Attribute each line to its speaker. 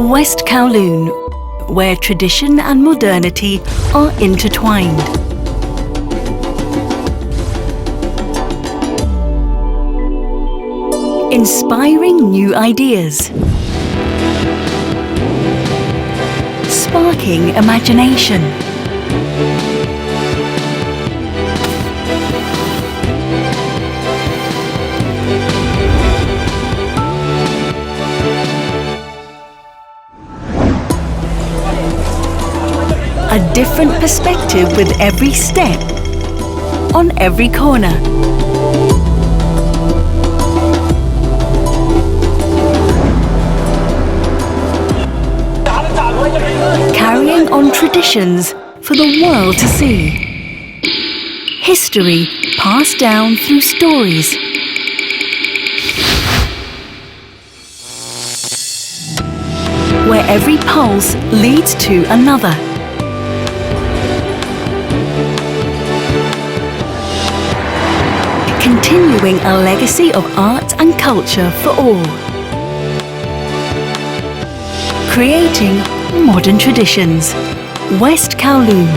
Speaker 1: West Kowloon, where tradition and modernity are intertwined. Inspiring new ideas. Sparking imagination. A different perspective with every step, on every corner. Carrying on traditions for the world to see. History passed down through stories. Where every pulse leads to another. Continuing a legacy of art and culture for all. Creating modern traditions. West Kowloon.